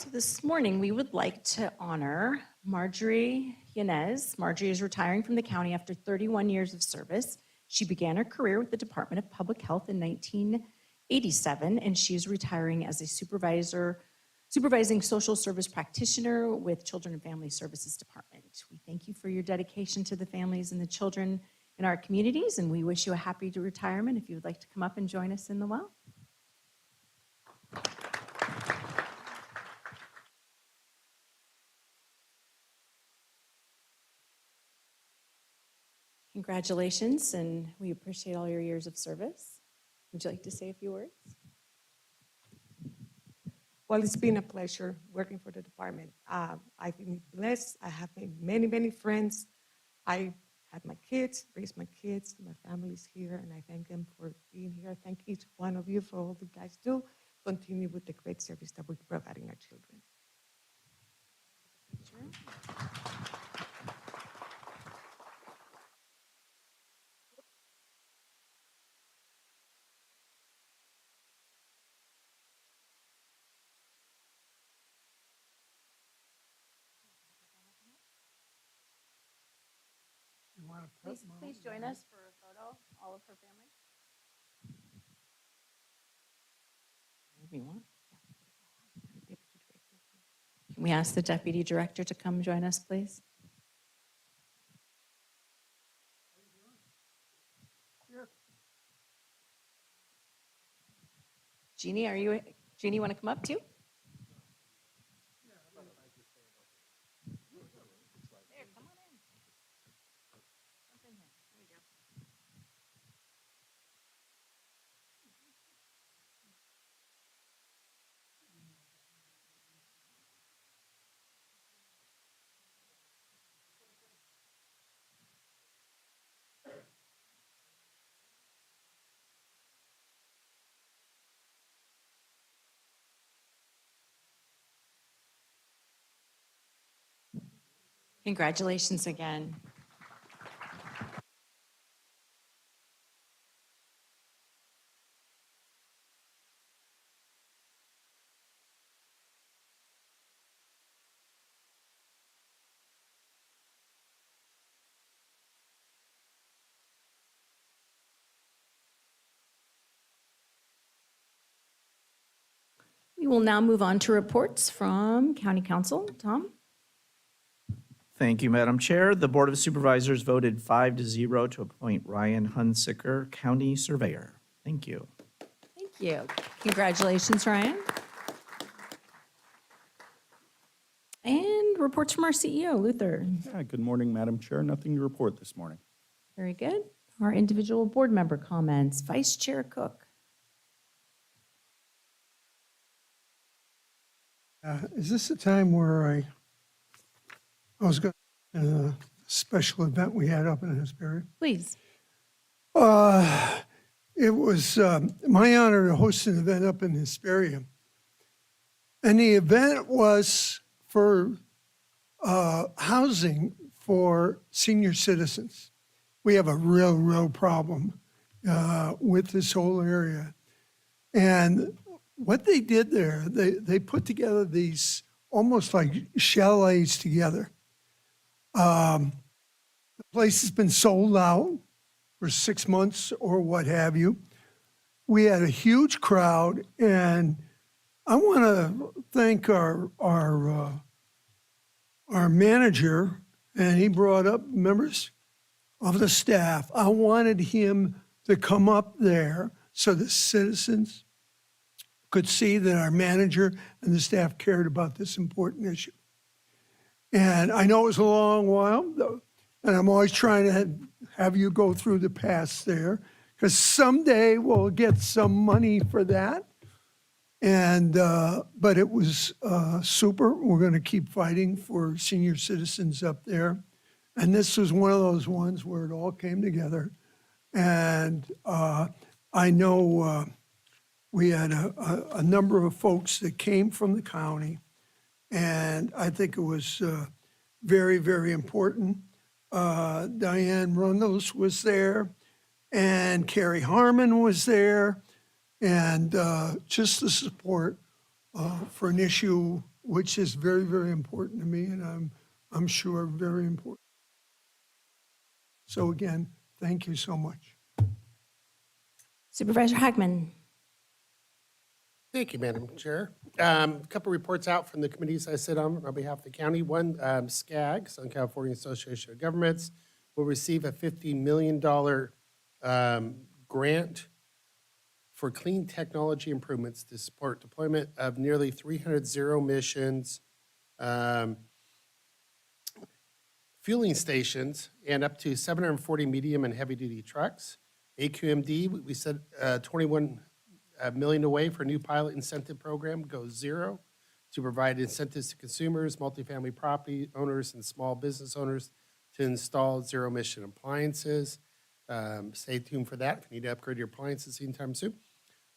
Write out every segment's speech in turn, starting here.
So this morning, we would like to honor Marjorie Yanez. Marjorie is retiring from the county after 31 years of service. She began her career with the Department of Public Health in 1987, and she is retiring as a supervising social service practitioner with Children and Family Services Department. We thank you for your dedication to the families and the children in our communities, and we wish you a happy retirement. If you would like to come up and join us in the well. Congratulations, and we appreciate all your years of service. Would you like to say a few words? Well, it's been a pleasure working for the department. I've been blessed. I have made many, many friends. I had my kids, raised my kids, my family's here, and I thank them for being here. I thank each one of you for all you guys do. Continue with the great service that we're providing our children. Please join us for a photo, all of her family. Whatever you want. Can we ask the Deputy Director to come join us, please? Jeannie, Jeannie, want to come up too? There, come on in. Jump in here. There you go. Congratulations again. We will now move on to reports from County Council. Tom? Thank you, Madam Chair. The Board of Supervisors voted 5-0 to appoint Ryan Hunsicker County Surveyor. Thank you. Thank you. Congratulations, Ryan. And reports from our CEO, Luther. Yeah, good morning, Madam Chair. Nothing to report this morning. Very good. Our individual board member comments. Vice Chair Cook. Is this the time where I was going to a special event we had up in Hesperia? Please. It was my honor to host an event up in Hesperia. And the event was for housing for senior citizens. We have a real problem with this whole area. And what they did there, they put together these almost like chalets together. The place has been sold out for 6 months or what have you. We had a huge crowd, and I want to thank our manager, and he brought up members of the staff. I wanted him to come up there so the citizens could see that our manager and the staff cared about this important issue. And I know it was a long while, and I'm always trying to have you go through the past there, because someday we'll get some money for that. And but it was super. We're going to keep fighting for senior citizens up there. And this was one of those ones where it all came together. And I know we had a number of folks that came from the county, and I think it was very, very important. Diane Rundles was there, and Carrie Harmon was there, and just the support for an issue which is very, very important to me, and I'm sure very important. So again, thank you so much. Supervisor Hagman. Thank you, Madam Chair. A couple reports out from the committees I sit on behalf of the county. One, SCAG, Southern California Association of Governments, will receive a $50 million grant for clean technology improvements to support deployment of nearly 300 zero emissions fueling stations and up to 740 medium and heavy-duty trucks. AQMD, we said 21 million away for a new pilot incentive program, goes zero, to provide incentives to consumers, multifamily property owners, and small business owners to install zero-emission appliances. Stay tuned for that if you need to upgrade your appliances anytime soon.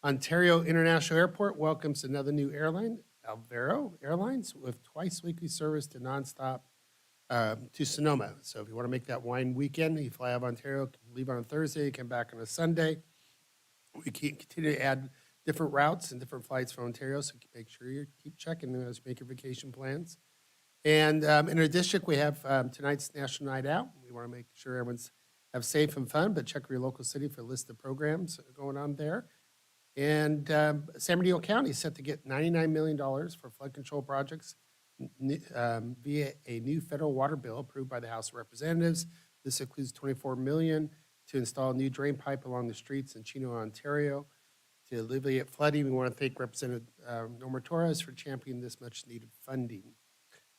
Ontario International Airport welcomes another new airline, Alvaro Airlines, with twice-weekly service to nonstop to Sonoma. So if you want to make that wine weekend, you fly out of Ontario, leave on a Thursday, come back on a Sunday. We continue to add different routes and different flights from Ontario, so make sure you keep checking them as you make your vacation plans. And in our district, we have tonight's National Night Out. We want to make sure everyone's have safe and fun, but check your local city for a list of programs going on there. And San Bernardino County is set to get $99 million for flood control projects via a new federal water bill approved by the House of Representatives. This includes $24 million to install a new drain pipe along the streets in Chino, Ontario. To alleviate flooding, we want to thank Representative Norma Torres for championing this much-needed funding.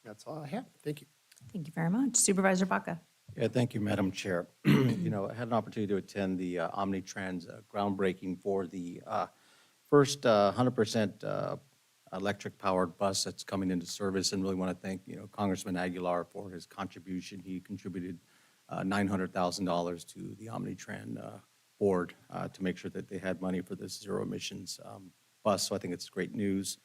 That's all I have. Thank you. Thank you very much. Supervisor Baca. Yeah, thank you, Madam Chair. You know, I had an opportunity to attend the Omnitrans groundbreaking for the first 100% electric-powered bus that's coming into service, and really want to thank, Congressman Aguilar for his contribution. He contributed $900,000 to the Omnitran board to make sure that they had money for this zero-emissions bus, so I think it's great news.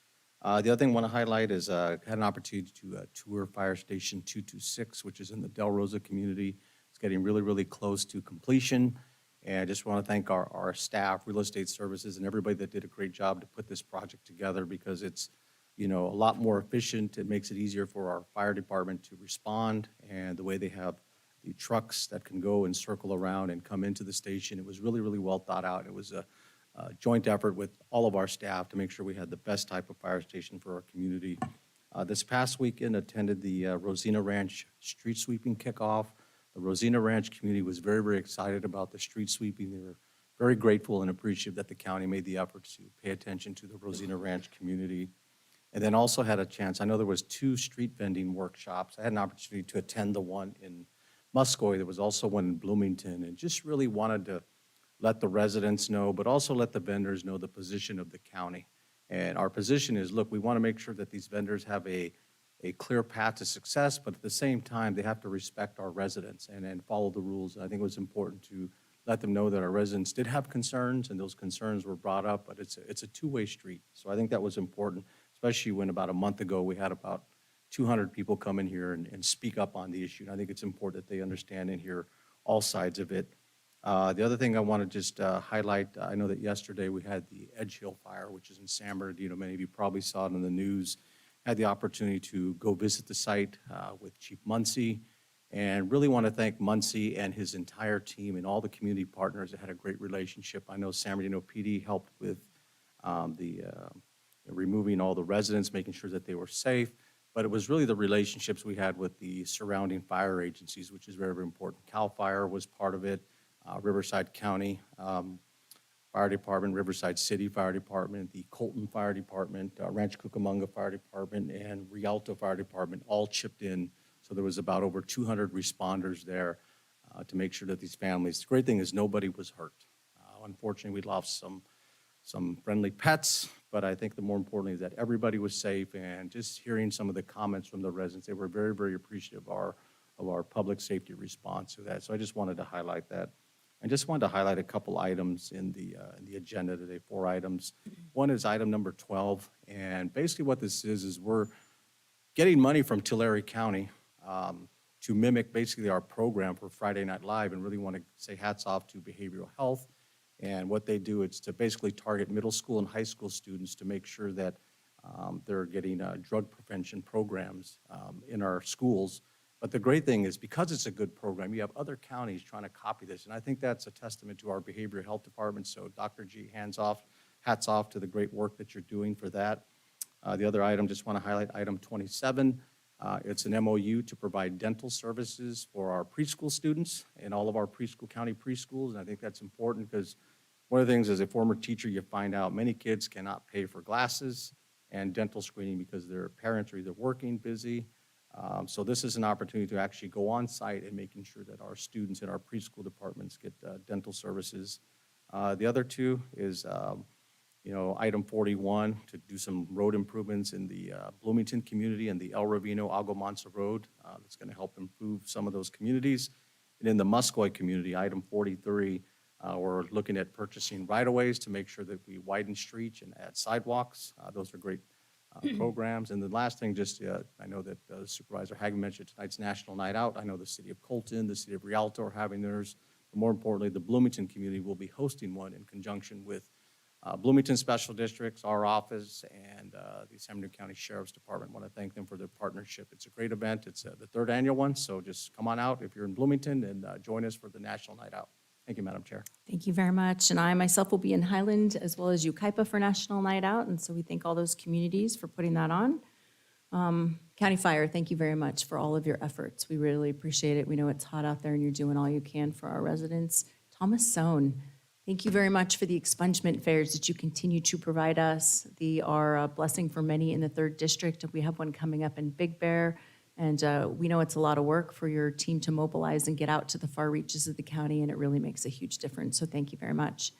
The other thing I want to highlight is I had an opportunity to tour Fire Station 226, which is in the Del Rosa community. It's getting really, really close to completion. And I just want to thank our staff, real estate services, and everybody that did a great job to put this project together, because it's, a lot more efficient. It makes it easier for our fire department to respond, and the way they have the trucks that can go and circle around and come into the station. It was really, really well thought out. It was a joint effort with all of our staff to make sure we had the best type of fire station for our community. This past weekend, attended the Rosina Ranch street sweeping kickoff. The Rosina Ranch community was very, very excited about the street sweeping. They were very grateful and appreciative that the county made the effort to pay attention to the Rosina Ranch community. And then also had a chance, I know there was 2 street vending workshops. I had an opportunity to attend the one in Muscoy. There was also one in Bloomington, and just really wanted to let the residents know, but also let the vendors know the position of the county. And our position is, look, we want to make sure that these vendors have a clear path to success, but at the same time, they have to respect our residents and follow the rules. I think it was important to let them know that our residents did have concerns, and those concerns were brought up, but it's a two-way street. So I think that was important, especially when about a month ago, we had about 200 people come in here and speak up on the issue. And I think it's important that they understand and hear all sides of it. The other thing I want to just highlight, I know that yesterday we had the Edge Hill fire, which is in San Bernardino. Many of you probably saw it in the news. Had the opportunity to go visit the site with Chief Muncie, and really want to thank Muncie and his entire team and all the community partners that had a great relationship. I know San Bernardino PD helped with removing all the residents, making sure that they were safe, but it was really the relationships we had with the surrounding fire agencies, which is very, very important. CAL FIRE was part of it. Riverside County Fire Department, Riverside City Fire Department, the Colton Fire Department, Rancho Cucamonga Fire Department, and Rialto Fire Department all chipped in. So there was about over 200 responders there to make sure that these families, the great thing is nobody was hurt. Unfortunately, we lost some friendly pets, but I think the more importantly is that everybody was safe, and just hearing some of the comments from the residents, they were very, very appreciative of our public safety response to that. So I just wanted to highlight that. I just wanted to highlight a couple items in the agenda today, 4 items. One is item number 12, and basically what this is we're getting money from Tulare County to mimic basically our program for Friday Night Live, and really want to say hats off to behavioral health. And what they do is to basically target middle school and high school students to make sure that They're getting drug prevention programs in our schools. But the great thing is, because it's a good program, you have other counties trying to copy this. And I think that's a testament to our behavioral health department. So Dr. G, hats off to the great work that you're doing for that. The other item, just want to highlight item 27. It's an MOU to provide dental services for our preschool students in all of our county preschools. And I think that's important because one of the things, as a former teacher, you find out many kids cannot pay for glasses and dental screening because their parents are either working, busy. So this is an opportunity to actually go on site and making sure that our students in our preschool departments get dental services. The other two is, item 41, to do some road improvements in the Bloomington community and the El Ravino Aguamansa Road. That's going to help improve some of those communities. And in the Muscoy community, item 43, we're looking at purchasing right-of-ways to make sure that we widen streets and add sidewalks. Those are great programs. And the last thing, I know that Supervisor Hagen mentioned tonight's National Night Out. I know the city of Colton, the city of Rialto are having theirs. But more importantly, the Bloomington community will be hosting one in conjunction with Bloomington Special Districts, our office, and the San Bernardino County Sheriff's Department. I want to thank them for their partnership. It's a great event. It's the third annual one, so just come on out if you're in Bloomington and join us for the National Night Out. Thank you, Madam Chair. Thank you very much. And I myself will be in Highland as well as Ukaipa for National Night Out. And so we thank all those communities for putting that on. County Fire, thank you very much for all of your efforts. We really appreciate it. We know it's hot out there and you're doing all you can for our residents. Thomas Sohn, thank you very much for the expungement fairs that you continue to provide us. They are a blessing for many in the 3rd District. We have one coming up in Big Bear. And we know it's a lot of work for your team to mobilize and get out to the far reaches of the county, and it really makes a huge difference. So thank you very much.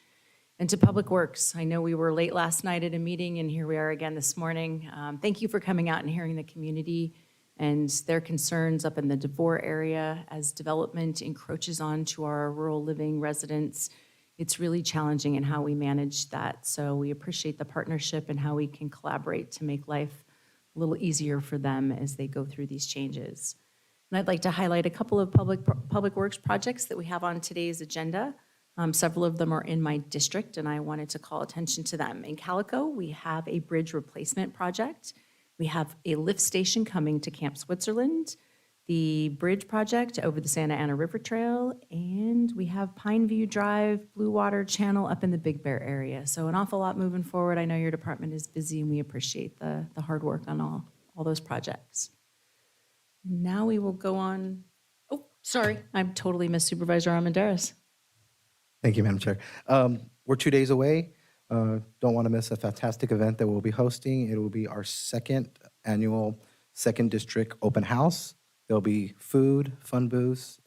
And to Public Works, I know we were late last night at a meeting, and here we are again this morning. Thank you for coming out and hearing the community and their concerns up in the DeVore area as development encroaches onto our rural living residents. It's really challenging in how we manage that. So we appreciate the partnership and how we can collaborate to make life a little easier for them as they go through these changes. And I'd like to highlight a couple of public works projects that we have on today's agenda. Several of them are in my district, and I wanted to call attention to them. In Calico, we have a bridge replacement project. We have a lift station coming to Camp Switzerland, the bridge project over the Santa Ana River Trail, and we have Pine View Drive, Blue Water Channel up in the Big Bear area. So an awful lot moving forward. I know your department is busy, and we appreciate the hard work on all those projects. Now we will go on. Oh, sorry, I totally missed Supervisor Armendariz. Thank you, Madam Chair. We're 2 days away. Don't want to miss a fantastic event that we'll be hosting. It will be our 2nd annual 2nd District Open House. There'll be food, fun booths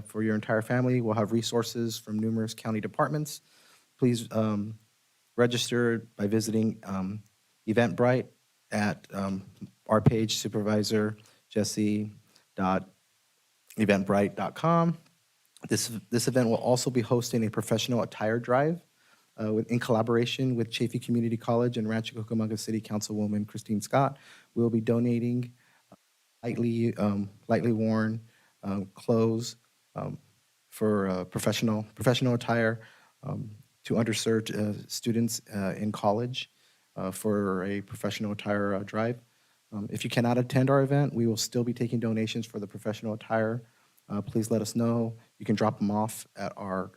for your entire family. We'll have resources from numerous county departments. Please register by visiting Eventbrite at our page, supervisorjesse.eventbrite.com. This event will also be hosting a professional attire drive in collaboration with Chaffey Community College and Rancho Cucamonga City Councilwoman Christine Scott. We'll be donating lightly worn clothes for professional attire to underserved students in college for a professional attire drive. If you cannot attend our event, we will still be taking donations for the professional attire. Please let us know. You can drop them off at our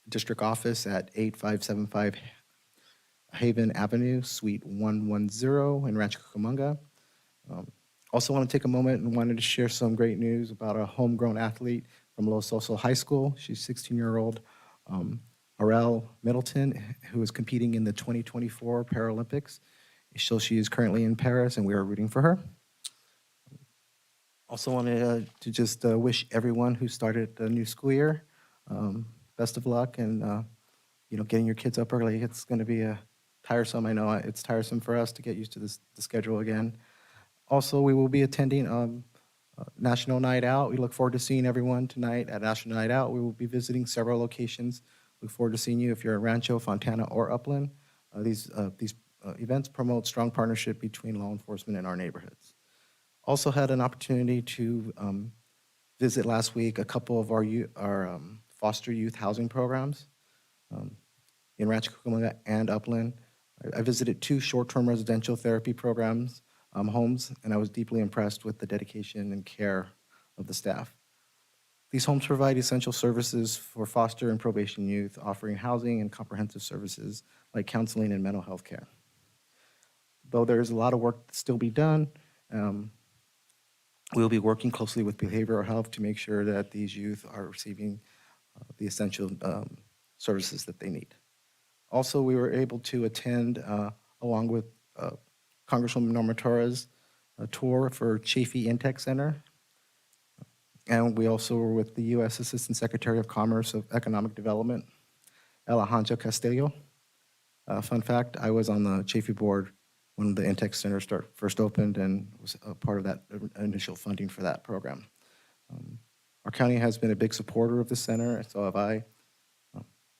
district office at 8575 Haven Avenue, Suite 110 in Rancho Cucamonga. Also want to take a moment and wanted to share some great news about a homegrown athlete from Los Osos High School. She's 16-year-old Arel Middleton, who is competing in the 2024 Paralympics. So she is currently in Paris, and we are rooting for her. Also wanted to just wish everyone who started the new school year best of luck, and getting your kids up early. It's going to be tiresome. I know it's tiresome for us to get used to the schedule again. Also, we will be attending National Night Out. We look forward to seeing everyone tonight at National Night Out. We will be visiting several locations. Look forward to seeing you if you're at Rancho, Fontana, or Upland. These events promote strong partnership between law enforcement and our neighborhoods. Also had an opportunity to visit last week a couple of our foster youth housing programs in Rancho Cucamonga and Upland. I visited 2 short-term residential therapy programs, homes, and I was deeply impressed with the dedication and care of the staff. These homes provide essential services for foster and probation youth, offering housing and comprehensive services like counseling and mental health care. Though there is a lot of work to still be done, we'll be working closely with behavioral health to make sure that these youth are receiving the essential services that they need. Also, we were able to attend, along with Congresswoman Norma Torres, a tour for Chafee Intech Center. And we also were with the U.S. Assistant Secretary of Commerce of Economic Development, Alejandro Castillo. Fun fact, I was on the Chafee board when the Intech Center first opened and was a part of that initial funding for that program. Our county has been a big supporter of the center, and so have I.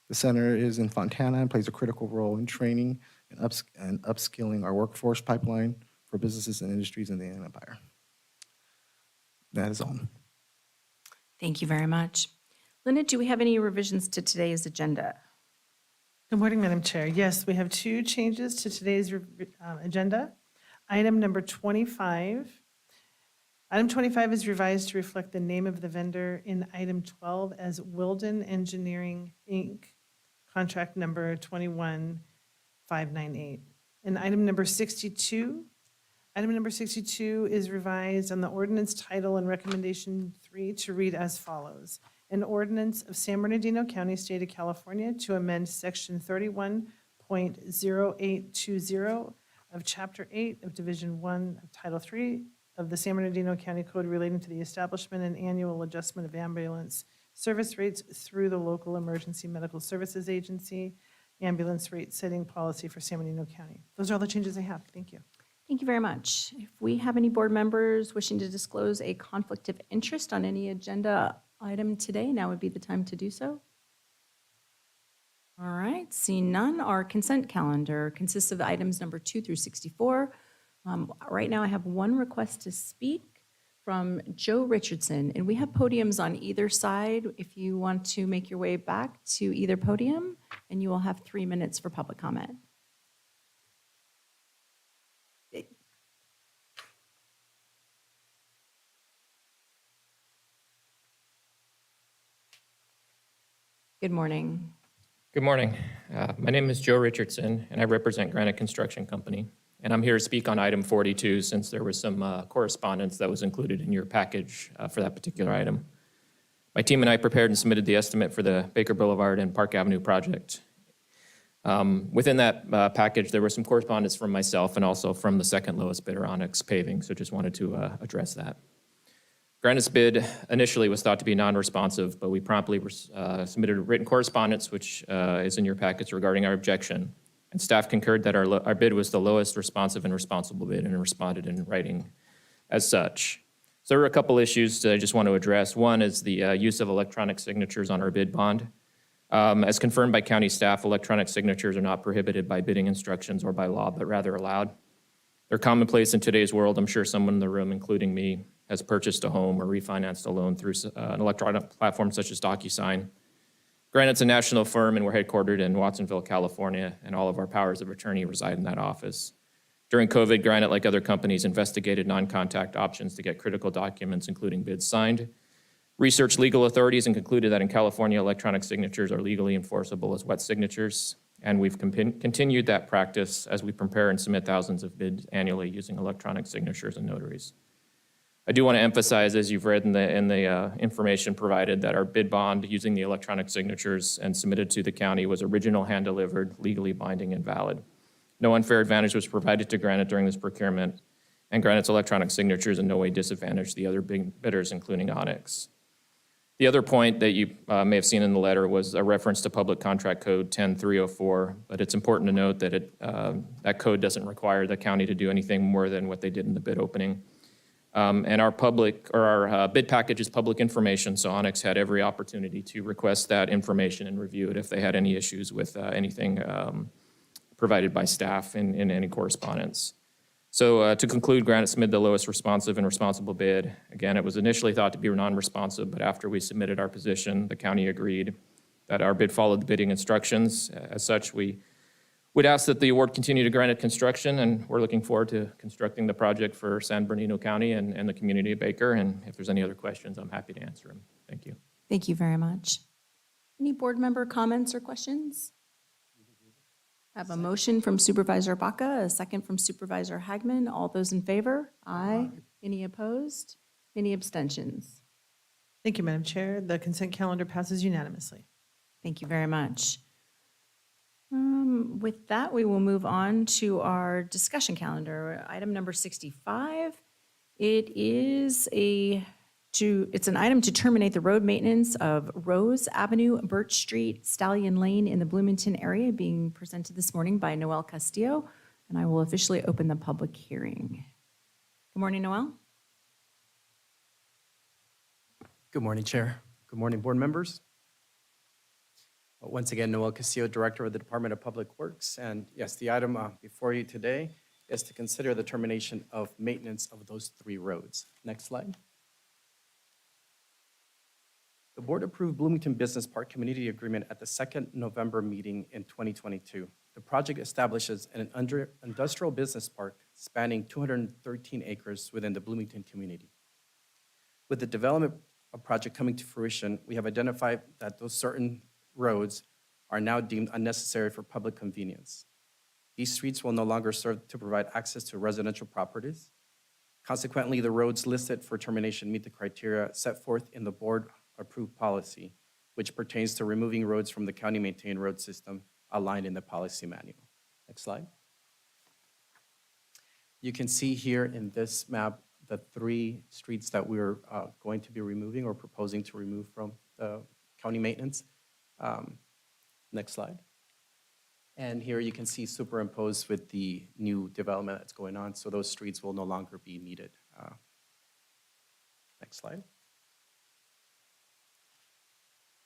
The center is in Fontana and plays a critical role in training and upskilling our workforce pipeline for businesses and industries in the Inland Empire. That is all. Thank you very much. Linda, do we have any revisions to today's agenda? Good morning, Madam Chair. Yes, we have 2 changes to today's agenda. Item number 25. Item 25 is revised to reflect the name of the vendor in item 12 as Wilden Engineering, Inc., contract number 21598. And item number 62 is revised on the ordinance title and recommendation 3 to read as follows. An ordinance of San Bernardino County, State of California, to amend section 31.0820 of Chapter 8 of Division 1 of Title 3 of the San Bernardino County Code relating to the establishment and annual adjustment of ambulance service rates through the local emergency medical services agency, ambulance rate setting policy for San Bernardino County. Those are all the changes I have. Thank you. Thank you very much. If we have any board members wishing to disclose a conflict of interest on any agenda item today, now would be the time to do so. All right, seeing none, our consent calendar consists of items number 2 through 64. Right now, I have one request to speak from Joe Richardson, and we have podiums on either side if you want to make your way back to either podium, and you will have 3 minutes for public comment. Good morning. Good morning. My name is Joe Richardson, and I represent Granite Construction Company. And I'm here to speak on item 42 since there was some correspondence that was included in your package for that particular item. My team and I prepared and submitted the estimate for the Baker Boulevard and Park Avenue project. Within that package, there was some correspondence from myself and also from the second lowest bidder, Onyx Paving, so just wanted to address that. Granite's bid initially was thought to be non-responsive, but we promptly submitted a written correspondence, which is in your packets regarding our objection. And staff concurred that our bid was the lowest responsive and responsible bid and responded in writing as such. So there were a couple issues that I just want to address. One is the use of electronic signatures on our bid bond. As confirmed by county staff, electronic signatures are not prohibited by bidding instructions or by law, but rather allowed. They're commonplace in today's world. I'm sure someone in the room, including me, has purchased a home or refinanced a loan through an electronic platform such as DocuSign. Granite's a national firm, and we're headquartered in Watsonville, California, and all of our powers of attorney reside in that office. During COVID, Granite, like other companies, investigated non-contact options to get critical documents, including bids, signed, researched legal authorities, and concluded that in California, electronic signatures are legally enforceable as wet signatures, and we've continued that practice as we prepare and submit thousands of bids annually using electronic signatures and notaries. I do want to emphasize, as you've read in the information provided, that our bid bond using the electronic signatures and submitted to the county was original, hand-delivered, legally binding, and valid. No unfair advantage was provided to Granite during this procurement, and Granite's electronic signatures in no way disadvantaged the other big bidders, including Onyx. The other point that you may have seen in the letter was a reference to Public Contract Code 10304, but it's important to note that that code doesn't require the county to do anything more than what they did in the bid opening. And our bid package is public information, so Onyx had every opportunity to request that information and review it if they had any issues with anything provided by staff in any correspondence. So to conclude, Granite submitted the lowest responsive and responsible bid. Again, it was initially thought to be non-responsive, but after we submitted our position, the county agreed that our bid followed the bidding instructions. As such, we We'd ask that the award continue to Granite Construction, and we're looking forward to constructing the project for San Bernardino County and the community of Baker. And if there's any other questions, I'm happy to answer them. Thank you. Thank you very much. Any board member comments or questions? I have a motion from Supervisor Baca, a second from Supervisor Hagman. All those in favor? Aye. Any opposed? Any abstentions? Thank you, Madam Chair. The consent calendar passes unanimously. Thank you very much. With that, we will move on to our discussion calendar. Item number 65. It's an item to terminate the road maintenance of Rose Avenue, Birch Street, Stallion Lane in the Bloomington area, being presented this morning by Noel Castillo, and I will officially open the public hearing. Good morning, Noel. Good morning, Chair. Good morning, board members. Once again, Noel Castillo, Director of the Department of Public Works. And yes, the item before you today is to consider the termination of maintenance of those 3 roads. Next slide. The board approved Bloomington Business Park Community Agreement at the second November meeting in 2022. The project establishes an industrial business park spanning 213 acres within the Bloomington community. With the development project coming to fruition, we have identified that those certain roads are now deemed unnecessary for public convenience. These streets will no longer serve to provide access to residential properties. Consequently, the roads listed for termination meet the criteria set forth in the board-approved policy, which pertains to removing roads from the county-maintained road system outlined in the policy manual. Next slide. You can see here in this map the 3 streets that we're going to be removing or proposing to remove from the county maintenance. Next slide. And here you can see superimposed with the new development that's going on, so those streets will no longer be needed. Next slide.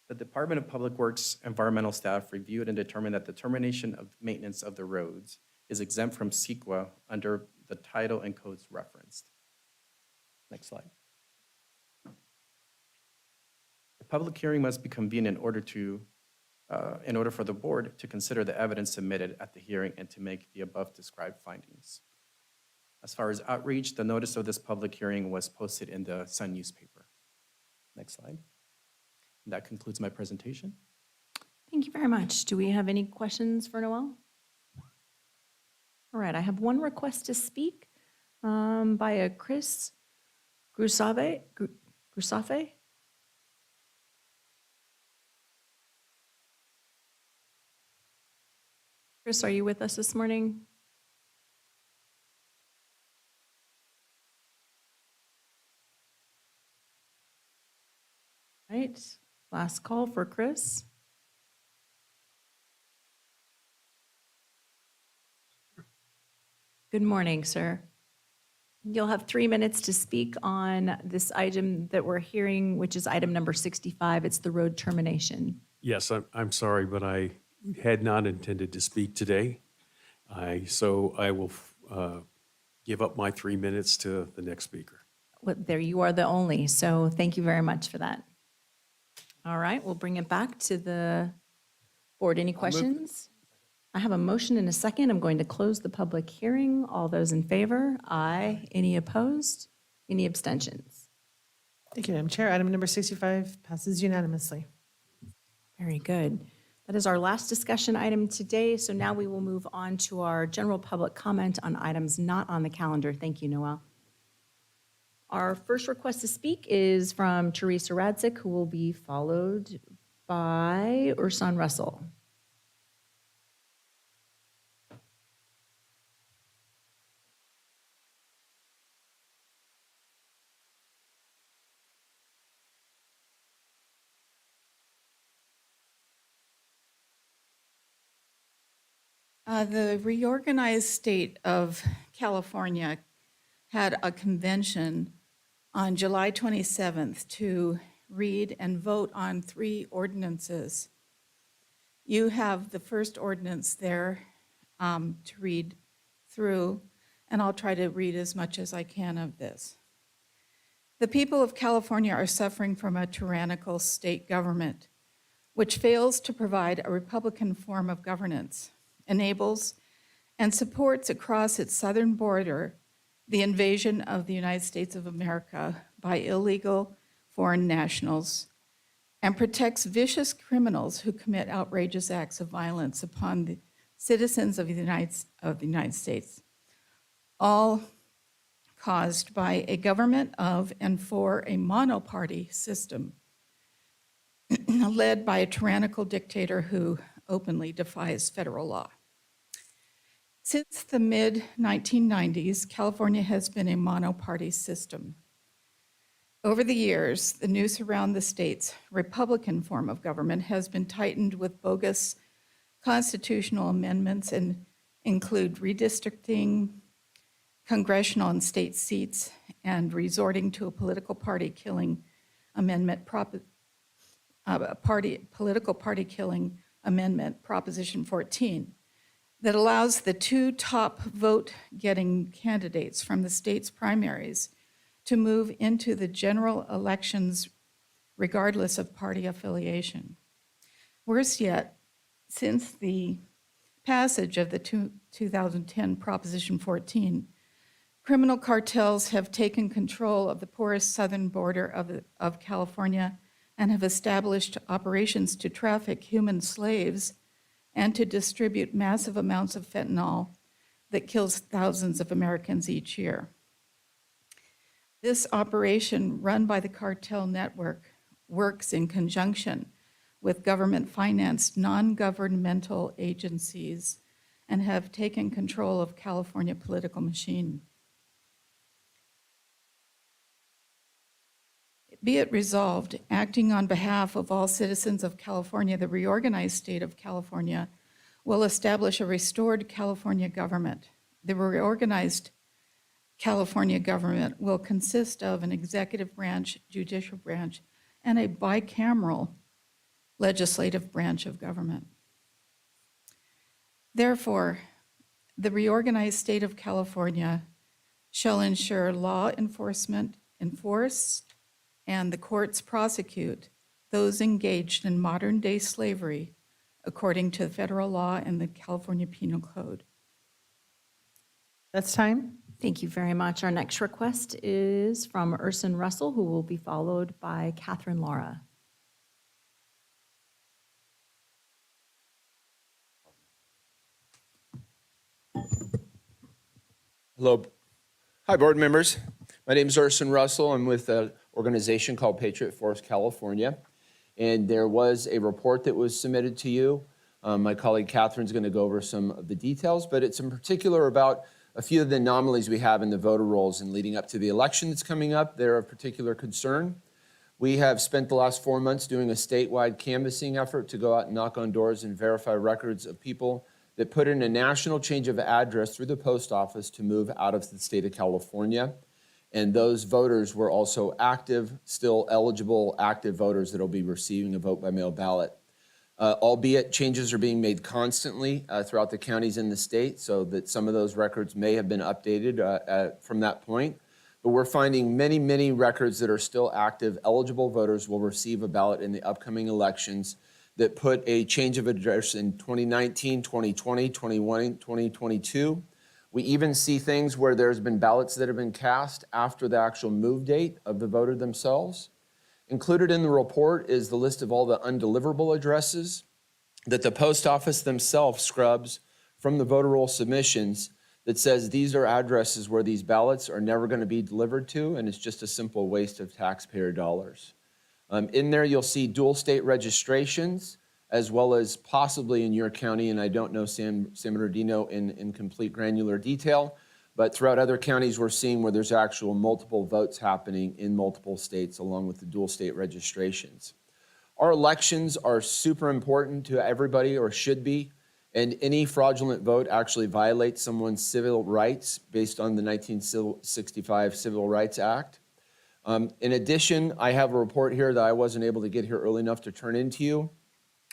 The Department of Public Works environmental staff reviewed and determined that the termination of maintenance of the roads is exempt from CEQA under the title and codes referenced. Next slide. A public hearing must be convened in order for the board to consider the evidence submitted at the hearing and to make the above described findings. As far as outreach, the notice of this public hearing was posted in the Sun newspaper. Next slide. And that concludes my presentation. Thank you very much. Do we have any questions for Noel? All right, I have one request to speak by a Chris Grusafe. Chris, are you with us this morning? All right, last call for Chris. Good morning, sir. You'll have 3 minutes to speak on this item that we're hearing, which is item number 65. It's the road termination. Yes, I'm sorry, but I had not intended to speak today. So I will give up my 3 minutes to the next speaker. Well, there you are the only, so thank you very much for that. All right, we'll bring it back to the board. Any questions? I have a motion and a second. I'm going to close the public hearing. All those in favor? Aye. Any opposed? Any abstentions? Thank you, Madam Chair. Item number 65 passes unanimously. Very good. That is our last discussion item today, so now we will move on to our general public comment on items not on the calendar. Thank you, Noel. Our first request to speak is from Teresa Radzik, who will be followed by Ursan Russell. The reorganized state of California had a convention on July 27th to read and vote on 3 ordinances. You have the first ordinance there to read through, and I'll try to read as much as I can of this. The people of California are suffering from a tyrannical state government, which fails to provide a Republican form of governance enables, and supports across its southern border the invasion of the United States of America by illegal foreign nationals, and protects vicious criminals who commit outrageous acts of violence upon the citizens of the United States, all caused by a government of and for a monoparty system led by a tyrannical dictator who openly defies federal law. Since the mid-1990s, California has been a monoparty system. Over the years, the noose around the state's Republican form of government has been tightened with bogus constitutional amendments and include redistricting congressional and state seats and resorting to a political party killing amendment, political party killing amendment, Proposition 14, that allows the two top vote-getting candidates from the state's primaries to move into the general elections regardless of party affiliation. Worse yet, since the passage of the 2010 Proposition 14, criminal cartels have taken control of the poorest southern border of California and have established operations to traffic human slaves and to distribute massive amounts of fentanyl that kills thousands of Americans each year. This operation, run by the cartel network, works in conjunction with government-financed non-governmental agencies and have taken control of California political machine. Be it resolved, acting on behalf of all citizens of California, the reorganized state of California will establish a restored California government. The reorganized California government will consist of an executive branch, judicial branch, and a bicameral legislative branch of government. Therefore, the reorganized state of California shall ensure law enforcement enforce and the courts prosecute those engaged in modern-day slavery according to federal law and the California Penal Code. That's time. Thank you very much. Our next request is from Urson Russell, who will be followed by Catherine Laura. Hello. Hi, board members. My name is Urson Russell. I'm with an organization called Patriot Force California. And there was a report that was submitted to you. My colleague Catherine's going to go over some of the details, but it's in particular about a few of the anomalies we have in the voter rolls and leading up to the election that's coming up. They're of particular concern. We have spent the last 4 months doing a statewide canvassing effort to go out and knock on doors and verify records of people that put in a national change of address through the post office to move out of the state of California. And those voters were also active, still eligible, active voters that will be receiving a vote by mail ballot. Albeit changes are being made constantly throughout the counties in the state, so that some of those records may have been updated from that point. But we're finding many, many records that are still active. Eligible voters will receive a ballot in the upcoming elections that put a change of address in 2019, 2020, 21, 2022. We even see things where there's been ballots that have been cast after the actual move date of the voter themselves. Included in the report is the list of all the undeliverable addresses that the post office themselves scrubs from the voter roll submissions that says these are addresses where these ballots are never going to be delivered to, and it's just a simple waste of taxpayer dollars. In there, you'll see dual state registrations, as well as possibly in your county, and I don't know San Bernardino in complete granular detail, but throughout other counties, we're seeing where there's actual multiple votes happening in multiple states, along with the dual state registrations. Our elections are super important to everybody, or should be, and any fraudulent vote actually violates someone's civil rights based on the 1965 Civil Rights Act. In addition, I have a report here that I wasn't able to get here early enough to turn into you,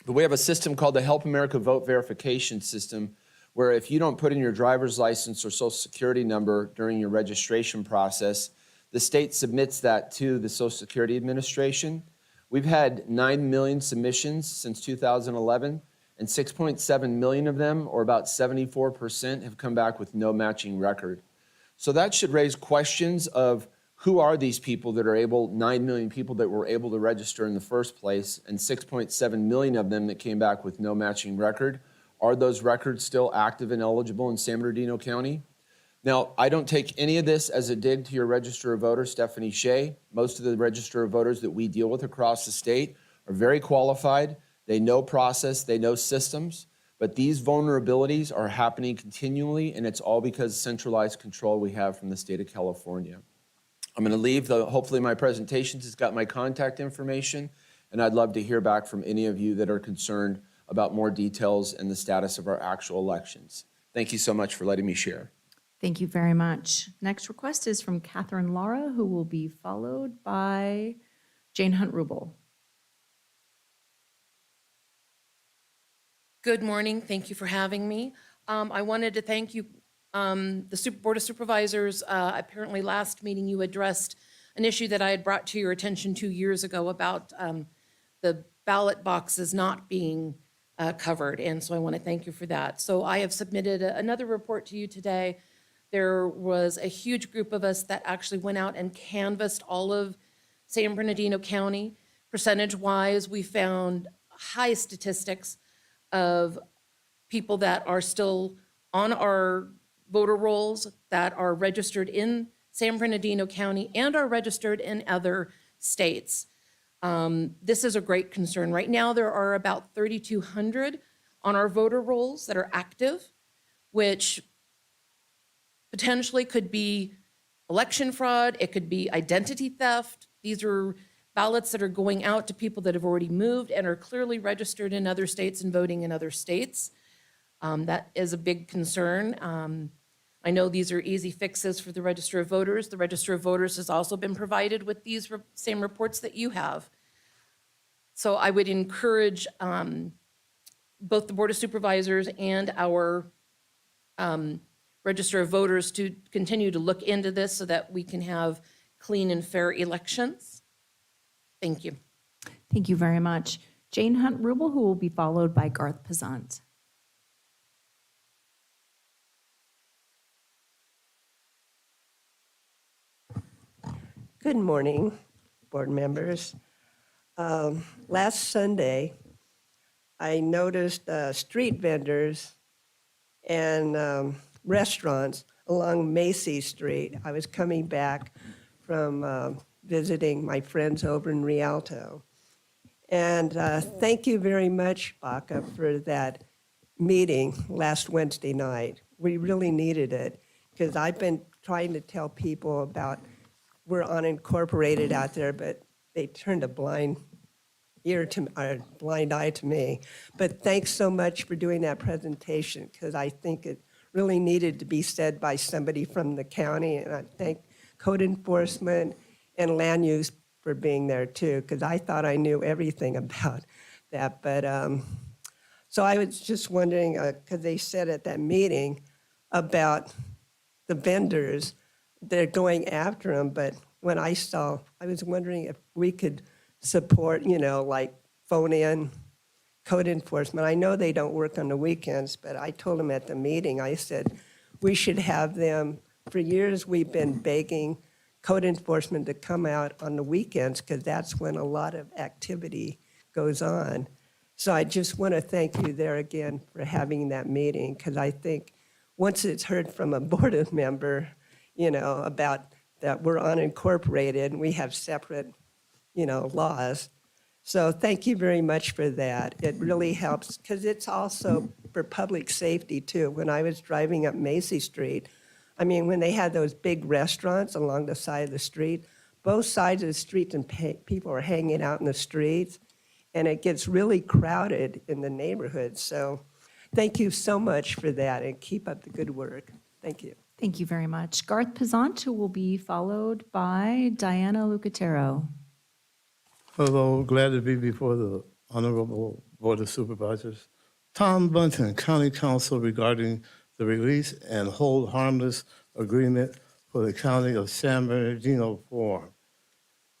but we have a system called the Help America Vote Verification System, where if you don't put in your driver's license or social security number during your registration process, the state submits that to the Social Security Administration. We've had 9 million submissions since 2011, and 6.7 million of them, or about 74%, have come back with no matching record. So that should raise questions of who are these people that are able, 9 million people that were able to register in the first place, and 6.7 million of them that came back with no matching record. Are those records still active and eligible in San Bernardino County? Now, I don't take any of this as a dig to your Register of Voters, Stephanie Shea. Most of the Register of Voters that we deal with across the state are very qualified. They know process, they know systems, but these vulnerabilities are happening continually, and it's all because of centralized control we have from the state of California. I'm going to leave, hopefully my presentations has got my contact information, and I'd love to hear back from any of you that are concerned about more details and the status of our actual elections. Thank you so much for letting me share. Thank you very much. Next request is from Catherine Lara, who will be followed by Jane Hunt-Rubel. Good morning. Thank you for having me. I wanted to thank you, the Board of Supervisors. Apparently last meeting you addressed an issue that I had brought to your attention 2 years ago about the ballot boxes not being covered, and so I want to thank you for that. So I have submitted another report to you today. There was a huge group of us that actually went out and canvassed all of San Bernardino County. Percentage-wise, we found high statistics of people that are still on our voter rolls, that are registered in San Bernardino County and are registered in other states. This is a great concern. Right now, there are about 3,200 on our voter rolls that are active, which potentially could be election fraud, it could be identity theft. These are ballots that are going out to people that have already moved and are clearly registered in other states and voting in other states. That is a big concern. I know these are easy fixes for the Register of Voters. The Register of Voters has also been provided with these same reports that you have. So I would encourage both the Board of Supervisors and our Register of Voters to continue to look into this so that we can have clean and fair elections. Thank you. Thank you very much. Jane Hunt-Rubel, who will be followed by Garth Pazant. Good morning, board members. Last Sunday, I noticed street vendors and restaurants along Macy Street. I was coming back from visiting my friends over in Rialto. And thank you very much, Baca, for that meeting last Wednesday night. We really needed it because I've been trying to tell people about we're unincorporated out there, but they turned a blind eye to me. But thanks so much for doing that presentation because I think it really needed to be said by somebody from the county. And I thank code enforcement and land use for being there too, because I thought I knew everything about that. But so I was just wondering, because they said at that meeting about the vendors, they're going after them. But when I saw, I was wondering if we could support, like phone in code enforcement. I know they don't work on the weekends, but I told them at the meeting, I said, we should have them. For years, we've been begging code enforcement to come out on the weekends because that's when a lot of activity goes on. So I just want to thank you there again for having that meeting because I think once it's heard from a board member, about that we're unincorporated and we have separate, laws. So thank you very much for that. It really helps because it's also for public safety too. When I was driving up Macy Street, when they had those big restaurants along the side of the street, both sides of the street and people are hanging out in the streets and it gets really crowded in the neighborhood. So thank you so much for that and keep up the good work. Thank you. Thank you very much. Garth Pazant, who will be followed by Diana Lucatero. Hello, glad to be before the Honorable Board of Supervisors. Tom Bunton, County Counsel regarding the release and hold harmless agreement for the County of San Bernardino form.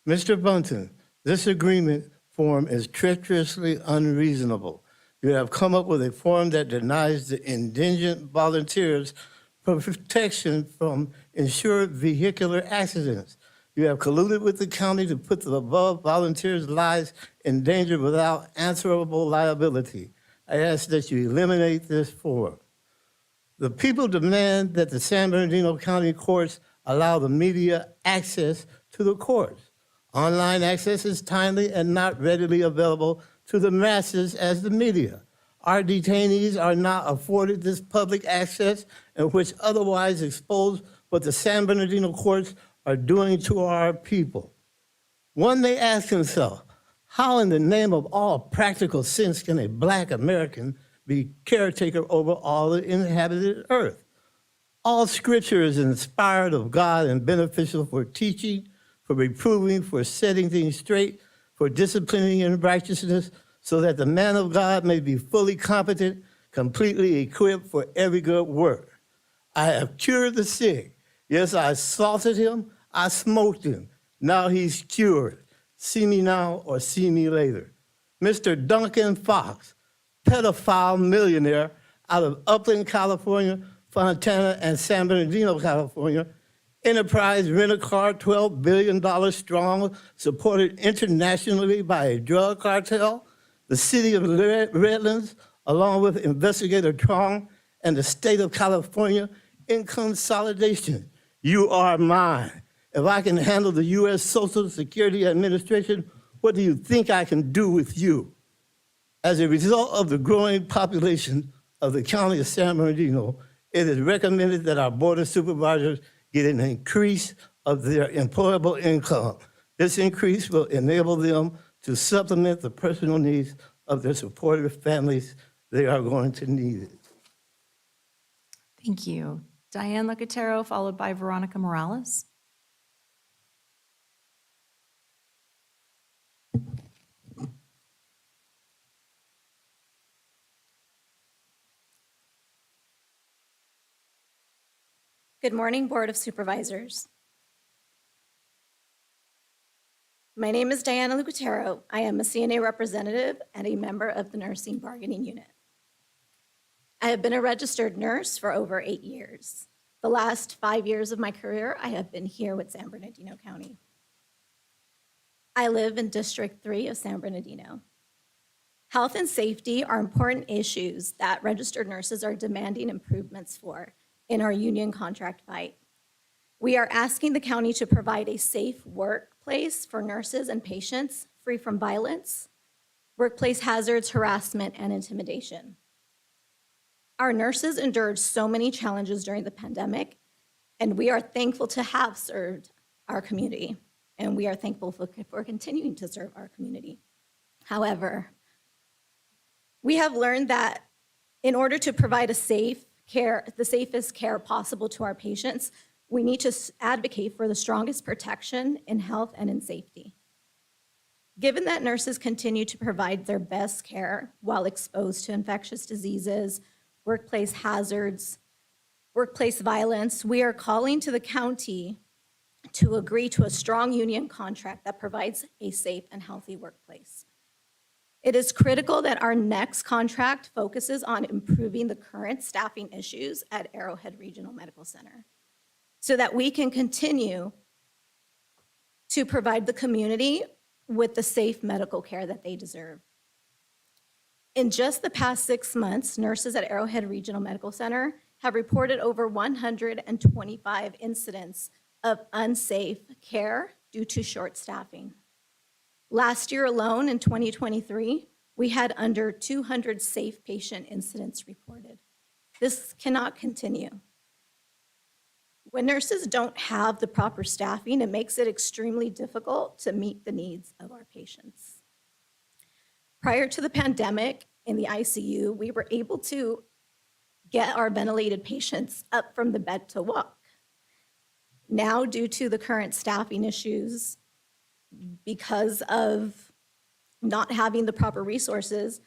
Mr. Bunton, this agreement form is treacherously unreasonable. You have come up with a form that denies the indigent volunteers protection from insured vehicular accidents. You have colluded with the county to put the above volunteers' lives in danger without answerable liability. I ask that you eliminate this form. The people demand that the San Bernardino County courts allow the media access to the courts. Online access is timely and not readily available to the masses as the media. Our detainees are not afforded this public access, and which otherwise expose what the San Bernardino courts are doing to our people. One may ask himself, how in the name of all practical sense can a Black American be caretaker over all the inhabited earth? All scripture is inspired of God and beneficial for teaching, for reproving, for setting things straight, for disciplining in righteousness, so that the man of God may be fully competent, completely equipped for every good work. I have cured the sick. Yes, I assaulted him, I smoked him. Now he's cured. See me now or see me later. Mr. Duncan Fox, pedophile millionaire out of Upland, California, Fontana, and San Bernardino, California, enterprise rent-a-car, $12 billion strong, supported internationally by a drug cartel, the city of Redlands, along with investigator Trong and the state of California in consolidation. You are mine. If I can handle the U.S. Social Security Administration, what do you think I can do with you? As a result of the growing population of the county of San Bernardino, it is recommended that our Board of Supervisors get an increase of their employable income. This increase will enable them to supplement the personal needs of their supportive families. They are going to need it. Thank you. Diane Lucatero, followed by Veronica Morales. Good morning, Board of Supervisors. My name is Diana Lucatero. I am a CNA representative and a member of the Nursing Bargaining Unit. I have been a registered nurse for over 8 years. The last 5 years of my career, I have been here with San Bernardino County. I live in District 3 of San Bernardino. Health and safety are important issues that registered nurses are demanding improvements for in our union contract fight. We are asking the county to provide a safe workplace for nurses and patients free from violence, workplace hazards, harassment, and intimidation. Our nurses endured so many challenges during the pandemic, and we are thankful to have served our community, and we are thankful for continuing to serve our community. However, we have learned that in order to provide the safest care possible to our patients, we need to advocate for the strongest protection in health and in safety. Given that nurses continue to provide their best care while exposed to infectious diseases, workplace hazards, workplace violence, we are calling to the county to agree to a strong union contract that provides a safe and healthy workplace. It is critical that our next contract focuses on improving the current staffing issues at Arrowhead Regional Medical Center so that we can continue to provide the community with the safe medical care that they deserve. In just the past 6 months, nurses at Arrowhead Regional Medical Center have reported over 125 incidents of unsafe care due to short staffing. Last year alone, in 2023, we had under 200 safe patient incidents reported. This cannot continue. When nurses don't have the proper staffing, it makes it extremely difficult to meet the needs of our patients. Prior to the pandemic in the ICU, we were able to get our ventilated patients up from the bed to walk. Now, due to the current staffing issues, because of not having the proper resources,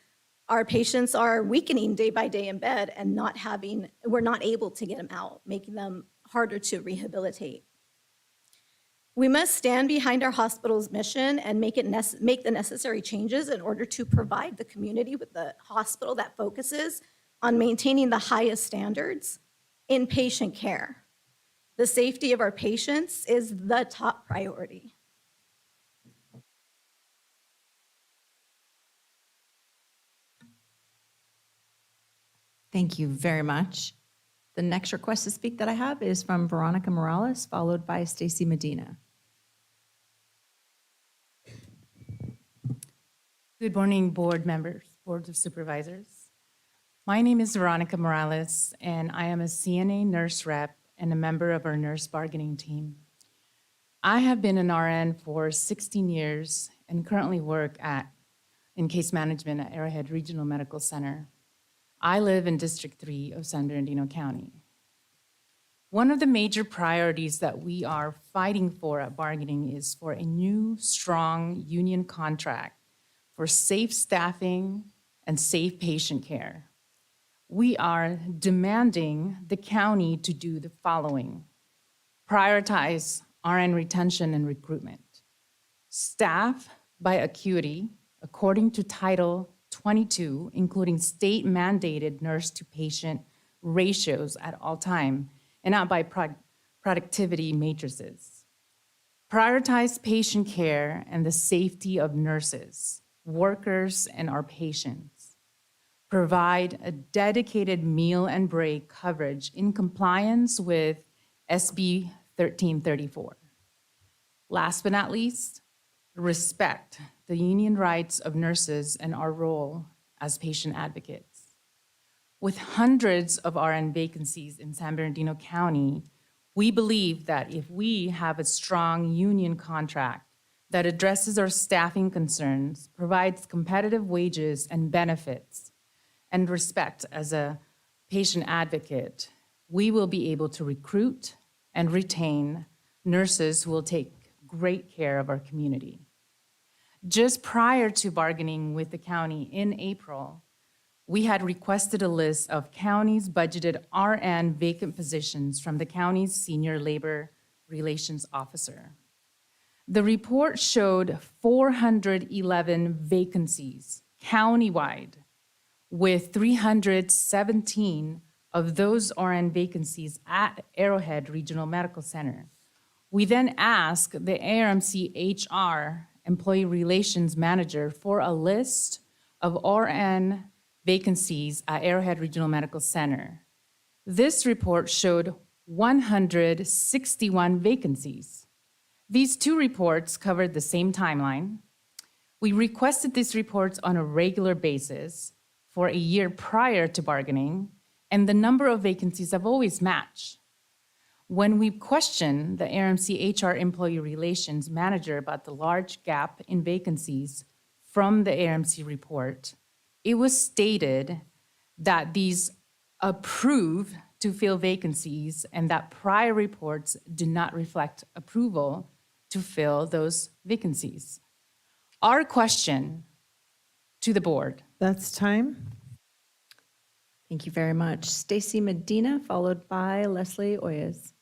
our patients are weakening day by day in bed and we're not able to get them out, making them harder to rehabilitate. We must stand behind our hospital's mission and make the necessary changes in order to provide the community with the hospital that focuses on maintaining the highest standards in patient care. The safety of our patients is the top priority. Thank you very much. The next request to speak that I have is from Veronica Morales, followed by Stacy Medina. Good morning, board members, boards of supervisors. My name is Veronica Morales, and I am a CNA nurse rep and a member of our nurse bargaining team. I have been an RN for 16 years and currently work in case management at Arrowhead Regional Medical Center. I live in District 3 of San Bernardino County. One of the major priorities that we are fighting for at bargaining is for a new, strong union contract for safe staffing and safe patient care. We are demanding the county to do the following: prioritize RN retention and recruitment, staff by acuity according to Title 22, including state-mandated nurse-to-patient ratios at all time, and not by productivity matrices. Prioritize patient care and the safety of nurses, workers, and our patients. Provide a dedicated meal and break coverage in compliance with SB 1334. Last but not least, respect the union rights of nurses and our role as patient advocates. With hundreds of RN vacancies in San Bernardino County, we believe that if we have a strong union contract that addresses our staffing concerns, provides competitive wages and benefits, and respect as a patient advocate, we will be able to recruit and retain nurses who will take great care of our community. Just prior to bargaining with the county in April, we had requested a list of county's budgeted RN vacant positions from the county's senior labor relations officer. The report showed 411 vacancies countywide, with 317 of those RN vacancies at Arrowhead Regional Medical Center. We then asked the ARMC HR Employee Relations Manager for a list of RN vacancies at Arrowhead Regional Medical Center. This report showed 161 vacancies. These two reports covered the same timeline. We requested these reports on a regular basis for a year prior to bargaining, and the number of vacancies have always matched. When we questioned the ARMC HR Employee Relations Manager about the large gap in vacancies from the ARMC report, it was stated that these approve to fill vacancies and that prior reports did not reflect approval to fill those vacancies. Our question to the board. That's time. Thank you very much. Stacy Medina, followed by Leslie Oyes.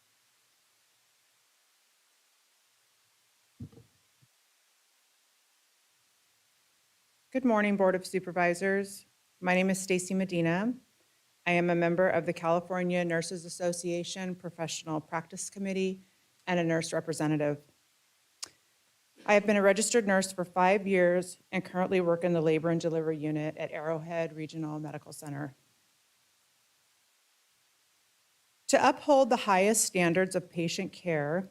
Good morning, Board of Supervisors. My name is Stacy Medina. I am a member of the California Nurses Association Professional Practice Committee and a nurse representative. I have been a registered nurse for 5 years and currently work in the labor and delivery unit at Arrowhead Regional Medical Center. To uphold the highest standards of patient care,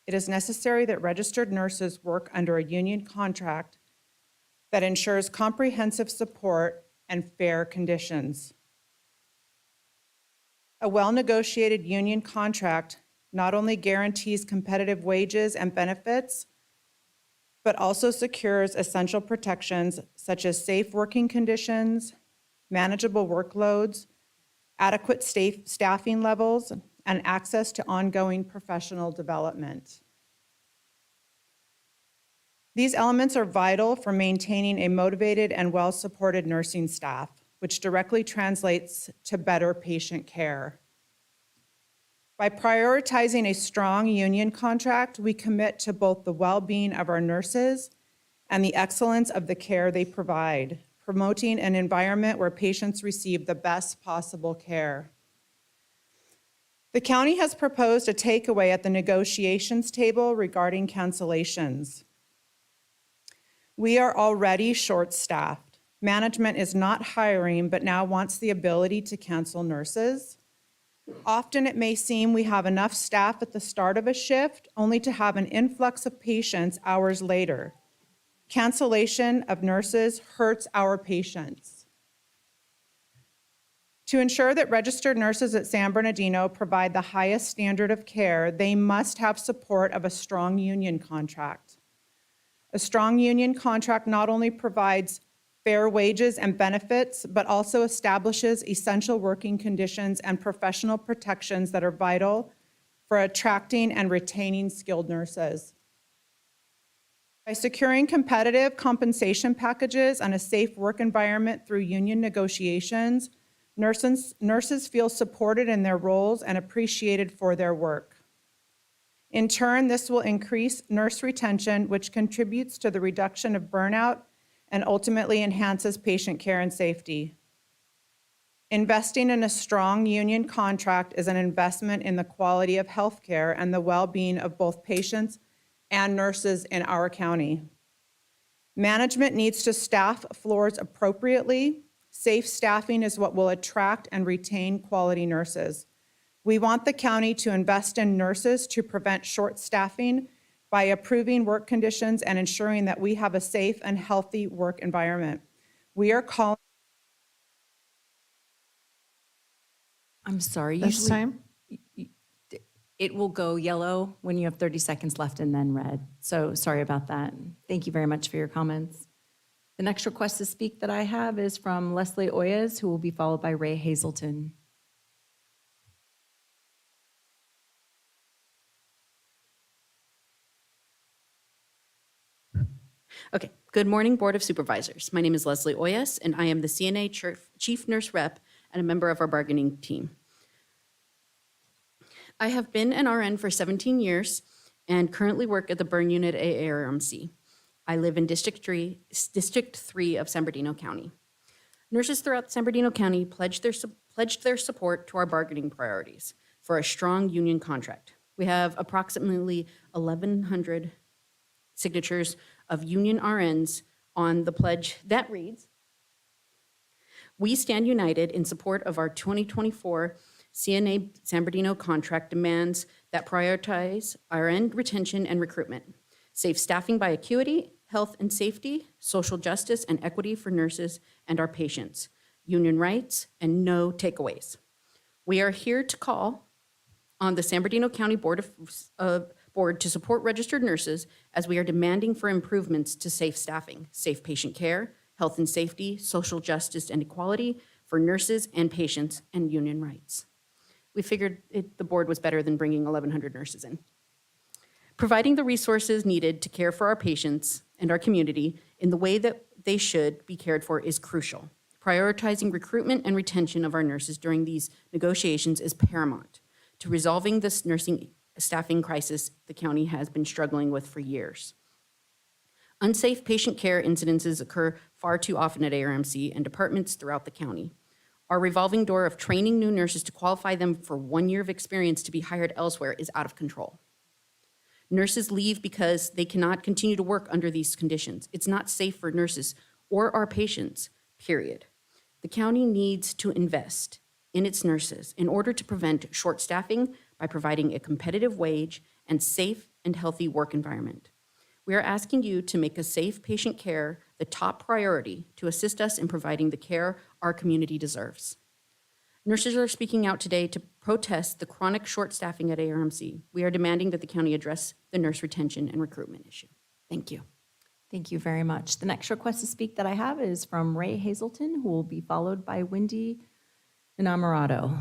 it is necessary that registered nurses work under a union contract that ensures comprehensive support and fair conditions. A well-negotiated union contract not only guarantees competitive wages and benefits, but also secures essential protections such as safe working conditions, manageable workloads, adequate staffing levels, and access to ongoing professional development. These elements are vital for maintaining a motivated and well-supported nursing staff, which directly translates to better patient care. By prioritizing a strong union contract, we commit to both the well-being of our nurses and the excellence of the care they provide, promoting an environment where patients receive the best possible care. The county has proposed a takeaway at the negotiations table regarding cancellations. We are already short-staffed. Management is not hiring, but now wants the ability to cancel nurses. Often it may seem we have enough staff at the start of a shift, only to have an influx of patients hours later. Cancellation of nurses hurts our patients. To ensure that registered nurses at San Bernardino provide the highest standard of care, they must have support of a strong union contract. A strong union contract not only provides fair wages and benefits, but also establishes essential working conditions and professional protections that are vital for attracting and retaining skilled nurses. By securing competitive compensation packages and a safe work environment through union negotiations, nurses feel supported in their roles and appreciated for their work. In turn, this will increase nurse retention, which contributes to the reduction of burnout and ultimately enhances patient care and safety. Investing in a strong union contract is an investment in the quality of healthcare and the well-being of both patients and nurses in our county. Management needs to staff floors appropriately. Safe staffing is what will attract and retain quality nurses. We want the county to invest in nurses to prevent short staffing by approving work conditions and ensuring that we have a safe and healthy work environment. We are calling. I'm sorry. That's Usually time. it will go yellow when you have 30 seconds left and then red. So sorry about that. Thank you very much for your comments. The next request to speak that I have is from Leslie Oyes, who will be followed by Ray Hazelton. Okay, good morning, Board of Supervisors. My name is Leslie Oyes, and I am the CNA Chief Nurse Rep and a member of our bargaining team. I have been an RN for 17 years and currently work at the burn unit at ARMC. I live in District 3 of San Bernardino County. Nurses throughout San Bernardino County pledged their support to our bargaining priorities for a strong union contract. We have approximately 1,100 signatures of union RNs on the pledge that reads, "We stand united in support of our 2024 CNA San Bernardino contract demands that prioritize RN retention and recruitment, safe staffing by acuity, health and safety, social justice and equity for nurses and our patients, union rights, and no takeaways. We are here to call on the San Bernardino County Board to support registered nurses as we are demanding for improvements to safe staffing, safe patient care, health and safety, social justice and equality for nurses and patients, and union rights." We figured the board was better than bringing 1,100 nurses in. Providing the resources needed to care for our patients and our community in the way that they should be cared for is crucial. Prioritizing recruitment and retention of our nurses during these negotiations is paramount to resolving this nursing staffing crisis the county has been struggling with for years. Unsafe patient care incidences occur far too often at ARMC and departments throughout the county. Our revolving door of training new nurses to qualify them for 1 year of experience to be hired elsewhere is out of control. Nurses leave because they cannot continue to work under these conditions. It's not safe for nurses or our patients, period. The county needs to invest in its nurses in order to prevent short staffing by providing a competitive wage and safe and healthy work environment. We are asking you to make a safe patient care the top priority to assist us in providing the care our community deserves. Nurses are speaking out today to protest the chronic short staffing at ARMC. We are demanding that the county address the nurse retention and recruitment issue. Thank you. Thank you very much. The next request to speak that I have is from Ray Hazelton, who will be followed by Wendy Inamorado.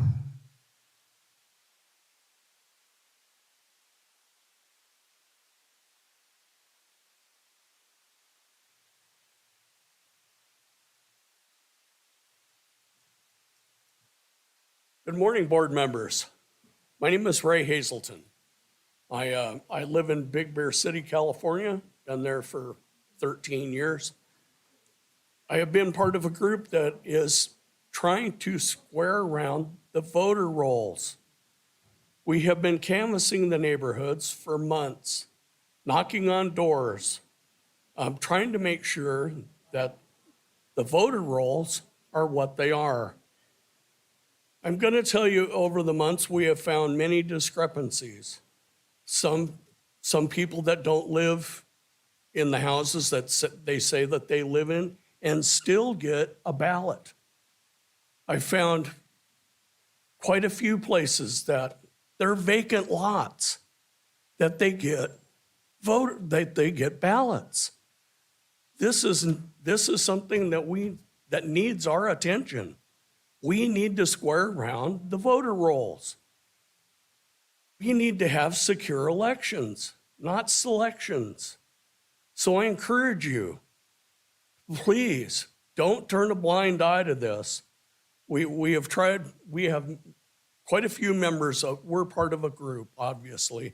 Good morning, board members. My name is Ray Hazelton. I live in Big Bear City, California. Been there for 13 years. I have been part of a group that is trying to square around the voter rolls. We have been canvassing the neighborhoods for months, knocking on doors, trying to make sure that the voter rolls are what they are. I'm going to tell you, over the months, we have found many discrepancies. Some people that don't live in the houses that they say that they live in and still get a ballot. I found quite a few places that they're vacant lots that they get ballots. This is something that needs our attention. We need to square around the voter rolls. We need to have secure elections, not selections. So I encourage you, please don't turn a blind eye to this. We have quite a few members, we're part of a group, obviously,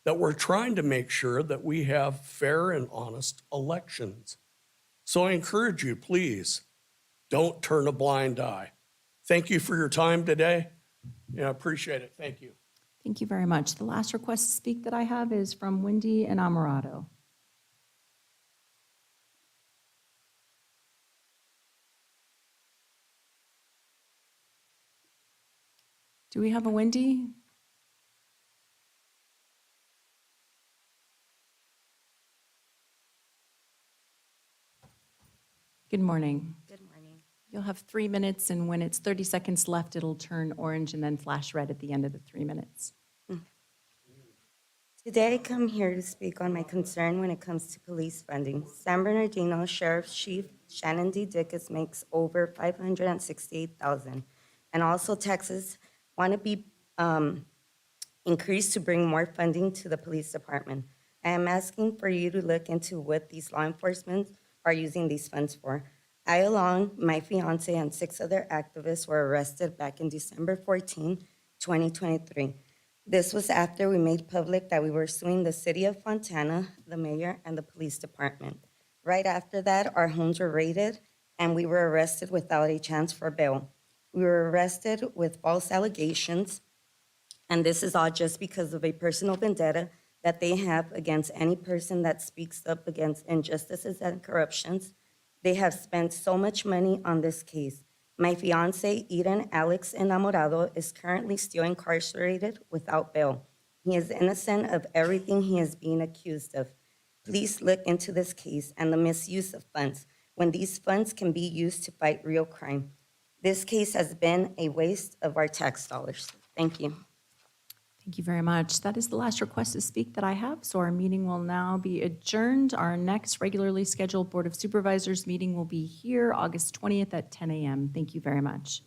that we're trying to make sure that we have fair and honest elections. So I encourage you, please, don't turn a blind eye. Thank you for your time today. Yeah, I appreciate it. Thank you. Thank you very much. The last request to speak that I have is from Wendy and Amarato. Do we have a Wendy? Good morning. Good morning. You'll have 3 minutes, and when it's 30 seconds left, it'll turn orange and then flash red at the end of the 3 minutes. Today I come here to speak on my concern when it comes to police funding. San Bernardino Sheriff's Chief Shannon D. Dickus makes over $568,000, and also taxes want to be increased to bring more funding to the police department. I am asking for you to look into what these law enforcement are using these funds for. I, along my fiance and 6 other activists, were arrested back in December 14, 2023. This was after we made public that we were suing the city of Fontana, the mayor, and the police department. Right after that, our homes were raided, and we were arrested without a chance for bail. We were arrested with false allegations, and this is all just because of a personal vendetta that they have against any person that speaks up against injustices and corruptions. They have spent so much money on this case. My fiance, Eden Alex Enamorado, is currently still incarcerated without bail. He is innocent of everything he is being accused of. Please look into this case and the misuse of funds when these funds can be used to fight real crime. This case has been a waste of our tax dollars. Thank you. Thank you very much. That is the last request to speak that I have, so our meeting will now be adjourned. Our next regularly scheduled Board of Supervisors meeting will be here August 20th at 10 a.m. Thank you very much.